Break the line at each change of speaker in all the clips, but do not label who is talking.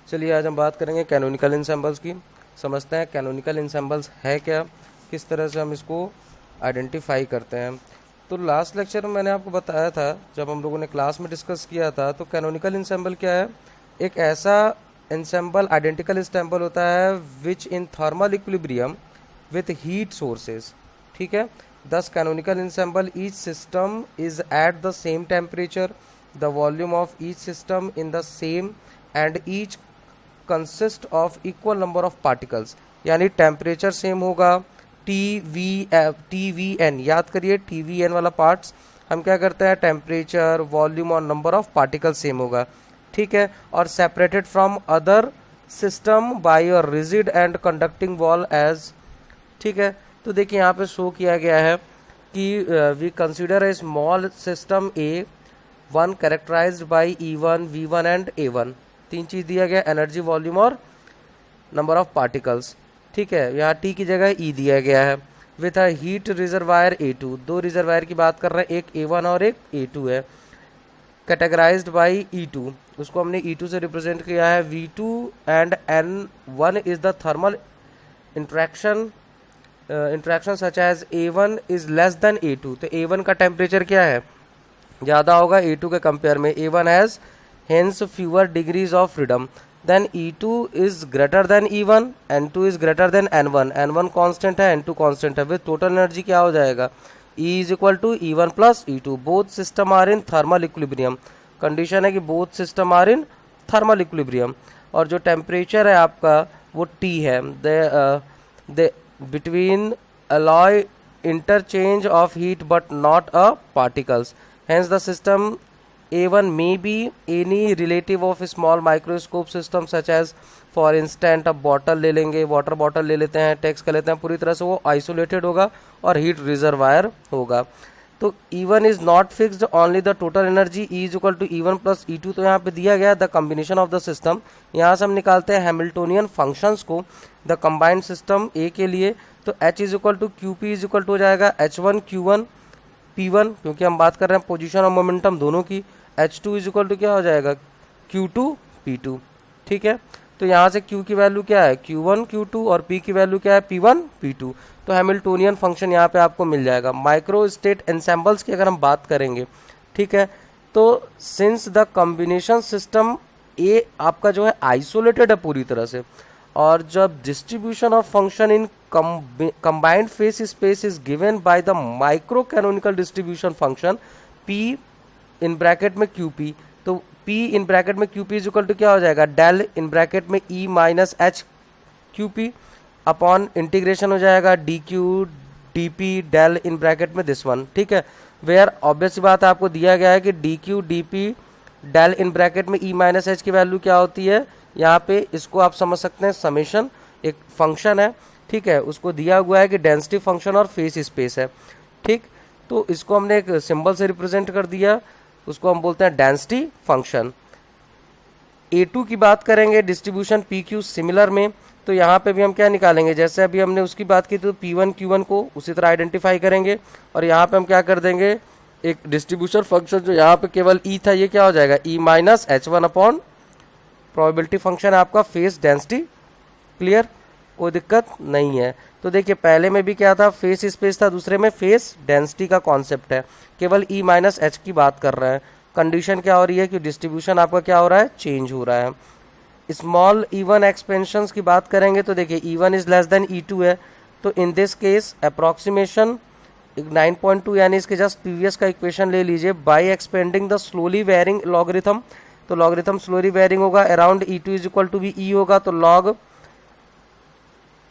चलिए आज हम बात करेंगे कैनोनिकल इंसेंबल्स की। समझते हैं कैनोनिकल इंसेंबल्स है क्या, किस तरह से हम इसको आइडेंटिफाई करते हैं। तो लास्ट लेक्चर में मैंने आपको बताया था, जब हम लोगों ने क्लास में डिस्कस किया था, तो कैनोनिकल इंसेंबल क्या है। एक ऐसा इंसेंबल आइडेंटिकल इंसेंबल होता है which in thermal equilibrium with heat sources. ठीक है, thus canonical ensemble each system is at the same temperature, the volume of each system in the same and each consist of equal number of particles. यानी temperature same होगा, T V N याद करिए, T V N वाला parts हम क्या करते हैं, temperature, volume और नंबर ऑफ पार्टिकल सेम होगा। ठीक है, और separated from other system by a rigid and conducting wall as. ठीक है, तो देखिए यहाँ पे शो किया गया है कि we consider a small system A one characterized by E1, V1 and A1। तीन चीज दिया गया, एनर्जी, वॉल्यूम और नंबर ऑफ पार्टिकल्स। ठीक है, यहाँ टी की जगह ई दिया गया है। With a heat reservoir A2, दो रिजर्वायर की बात कर रहे हैं, एक A1 और एक A2 है। कैटेगराइज्ड बाय E2, उसको हमने E2 से रिप्रेजेंट किया है। V2 and N1 is the thermal interaction such as A1 is less than A2। तो A1 का टेम्परेचर क्या है, ज़्यादा होगा A2 के कंपेयर में। A1 has hence fewer degrees of freedom, then E2 is greater than E1, N2 is greater than N1, N1 constant है, N2 constant है। with total energy क्या हो जाएगा, E is equal to E1 plus E2, both system are in thermal equilibrium। Condition है कि both system are in thermal equilibrium। और जो temperature है आपका वो T है। दे between alloy interchange of heat but not a particles, hence the system A1 may be any relative of a small microscope system such as for instance अब bottle ले लेंगे, water bottle ले लेते हैं, टेक्स कर लेते हैं, पूरी तरह से वो आइसोलेटेड होगा और हीट रिजर्वायर होगा। तो E1 is not fixed, only the total energy E is equal to E1 plus E2। तो यहाँ पे दिया गया the combination of the system. यहाँ से हम निकालते हैं हैमिल्टोनियन फंक्शंस को द कंबाइंड सिस्टम ए के लिए। तो H is equal to QP is equal to हो जाएगा H1 Q1 P1, क्योंकि हम बात कर रहे हैं पोजीशन और मोमेंटम दोनों की। H2 इज इक्वल टू क्या हो जाएगा, Q2 P2। ठीक है, तो यहाँ से Q की वैल्यू क्या है, Q1 Q2, और P की वैल्यू क्या है, P1 P2। तो हैमिल्टोनियन फंक्शन यहाँ पे आपको मिल जाएगा। माइक्रो स्टेट एंसेम्बल्स की अगर हम बात करेंगे, ठीक है, तो सिंस द कॉम्बिनेशन सिस्टम ए आपका जो है आइसोलेटेड है पूरी तरह से, और जब distribution of function in combined phase space is given by the microcanonical distribution function P in bracket में QP, तो P इन ब्रैकेट में QP इज इक्वल टू क्या हो जाएगा, डेल इन ब्रैकेट में E minus H QP upon integration हो जाएगा DQ DP del in bracket में दिस वन। ठीक है, वेयर ऑब्वियस सी बात है आपको दिया गया है कि DQ DP del in bracket में E माइनस एच की वैल्यू क्या होती है। यहाँ पे इसको आप समझ सकते हैं समेशन, एक फंक्शन है, ठीक है, उसको दिया हुआ है कि डेंसिटी फंक्शन और फेस स्पेस है। ठीक, तो इसको हमने एक सिंबल से रिप्रेजेंट कर दिया, उसको हम बोलते हैं डेंसिटी फंक्शन। A2 की बात करेंगे डिस्ट्रीब्यूशन PQ सिमिलर में, तो यहाँ पे भी हम क्या निकालेंगे, जैसे अभी हमने उसकी बात की तो P1 Q1 को उसी तरह आइडेंटिफाई करेंगे, और यहाँ पे हम क्या कर देंगे, एक डिस्ट्रीब्यूशन फंक्शन जो यहाँ पे केवल E था, ये क्या हो जाएगा, E minus H1 upon probability function है आपका फेस डेंसिटी। क्लियर, कोई दिक्कत नहीं है। तो देखिए पहले में भी क्या था, फेस स्पेस था, दूसरे में फेस डेंसिटी का कॉन्सेप्ट है, केवल E माइनस एच की बात कर रहे हैं। कंडीशन क्या हो रही है कि डिस्ट्रीब्यूशन आपका क्या हो रहा है, चेंज हो रहा है। स्मॉल E1 एक्सपेंशन की बात करेंगे तो देखिए E1 is less than E2 है, तो इन दिस केस अप्रॉक्सीमेशन 9.2 यानी इसके जस्ट प्रीवियस का इक्वेशन ले लीजिए, by expanding the slowly varying logarithm. तो लॉगरिथम स्लोली वेयरिंग होगा, around E2 is equal to भी E होगा, तो लॉग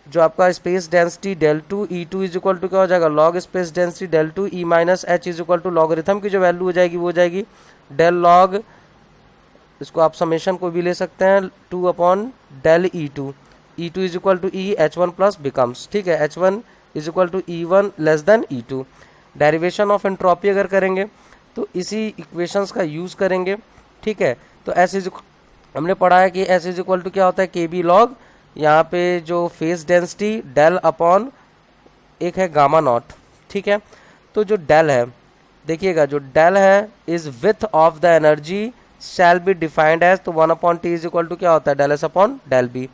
जो आपका space density del to E2 is equal to क्या हो जाएगा, log space density del to E minus H is equal to logarithm की जो वैल्यू हो जाएगी वो हो जाएगी डेल लॉग, इसको आप समेशन को भी ले सकते हैं, 2 upon del E2 is equal to E H1 plus becomes. ठीक है, H1 is equal to E1 less than E2। Derivation of entropy अगर करेंगे तो इसी इक्वेशंस का यूज करेंगे। ठीक है, तो S इज हमने पढ़ा है कि S इज इक्वल टू क्या होता है, KB लॉग, यहाँ पे जो फेस डेंसिटी डेल अपॉन एक है गामा नॉट। ठीक है, तो जो डेल है देखिएगा, जो डेल है is width of the energy shell be defined as, तो 1/t इज इक्वल टू क्या होता है, del S upon del B.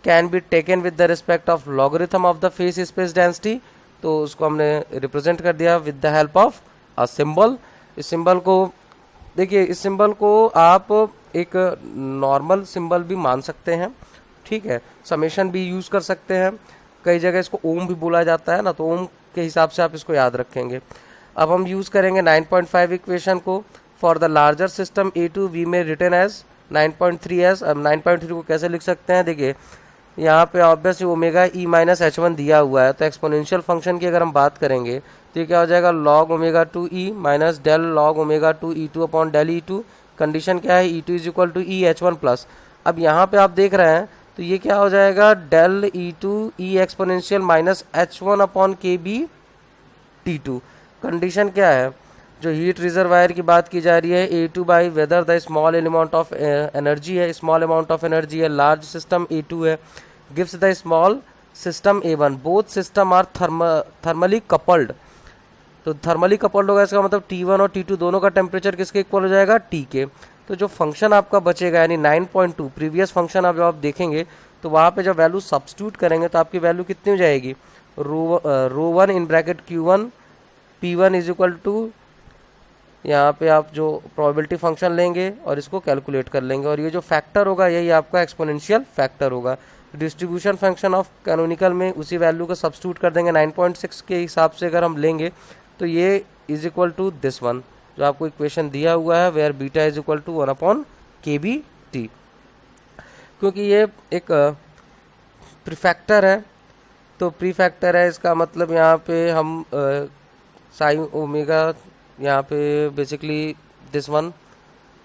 Can be taken with the respect of logarithm of the phase space density, तो उसको हमने represent कर दिया with the help of a symbol. इस सिंबल को देखिए, इस सिंबल को आप एक नॉर्मल सिंबल भी मान सकते हैं, ठीक है, समेशन भी यूज कर सकते हैं, कई जगह इसको ओम भी बोला जाता है ना, तो ओम के हिसाब से आप इसको याद रखेंगे। अब हम यूज करेंगे 9.5 इक्वेशन को for the larger system A2 we में रिटन एज 9.3s। अब 9.3 को कैसे लिख सकते हैं, देखिए यहाँ पे obviously omega E minus H1 दिया हुआ है, तो एक्सपोनेंशियल फंक्शन की अगर हम बात करेंगे तो ये क्या हो जाएगा, log omega 2e minus del log omega 2e2 upon del E2। Condition क्या है, E2 is equal to E H1 plus. अब यहाँ पे आप देख रहे हैं तो ये क्या हो जाएगा, डेल E2 ई exponential minus H1 upon K B T2। Condition क्या है, जो हीट रिजर्वायर की बात की जा रही है, A2 by whether the small amount of energy है, स्मॉल अमाउंट ऑफ एनर्जी है, लार्ज सिस्टम A2 है, gives the small system A1। Both system are thermally coupled, तो थर्मली कपल्ड होगा, इसका मतलब T1 और T2 दोनों का टेम्परेचर किसके इक्वल हो जाएगा, T के। तो जो फंक्शन आपका बचेगा यानी 9.2 प्रीवियस फंक्शन आप जब आप देखेंगे तो वहाँ पे जब वैल्यू सब्स्टिट्यूट करेंगे तो आपकी वैल्यू कितनी हो जाएगी, rho 1 in bracket Q1 P1 is equal to, यहाँ पे आप जो प्रोबेबिलिटी फंक्शन लेंगे और इसको कैलकुलेट कर लेंगे, और ये जो फैक्टर होगा यही आपका एक्सपोनेंशियल फैक्टर होगा। डिस्ट्रीब्यूशन फंक्शन ऑफ कैनोनिकल में उसी वैल्यू को सब्स्टिट्यूट कर देंगे 9.6 के हिसाब से अगर हम लेंगे तो ये is equal to this one जो आपको इक्वेशन दिया हुआ है, where beta is equal to 1 upon K B T. क्योंकि ये एक प्रीफैक्टर है, तो प्रीफैक्टर है इसका मतलब यहाँ पे हम साइन ओमेगा, यहाँ पे बेसिकली दिस वन,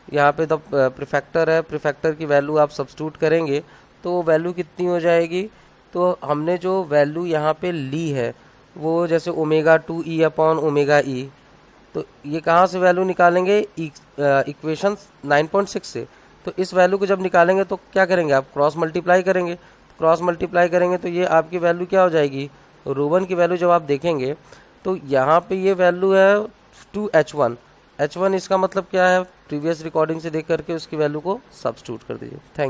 यहाँ पे द प्रीफैक्टर है, प्रीफैक्टर की वैल्यू आप सब्स्टिट्यूट करेंगे तो वैल्यू कितनी हो जाएगी, तो हमने जो वैल्यू यहाँ पे ली है वो जैसे ओमेगा 2e अपॉन ओमेगा ई, तो ये कहाँ से वैल्यू निकालेंगे, इक्वेशन 9.6 से। तो इस वैल्यू को जब निकालेंगे तो क्या करेंगे आप, क्रॉस मल्टीप्लाई करेंगे, क्रॉस मल्टीप्लाई करेंगे तो ये आपकी वैल्यू क्या हो जाएगी, रो 1 की वैल्यू जब आप देखेंगे तो यहाँ पे ये वैल्यू है 2H1। H1 इसका मतलब क्या है, प्रीवियस रिकॉर्डिंग से देख करके उसकी वैल्यू को सब्स्टिट्यूट कर दीजिए। थैंक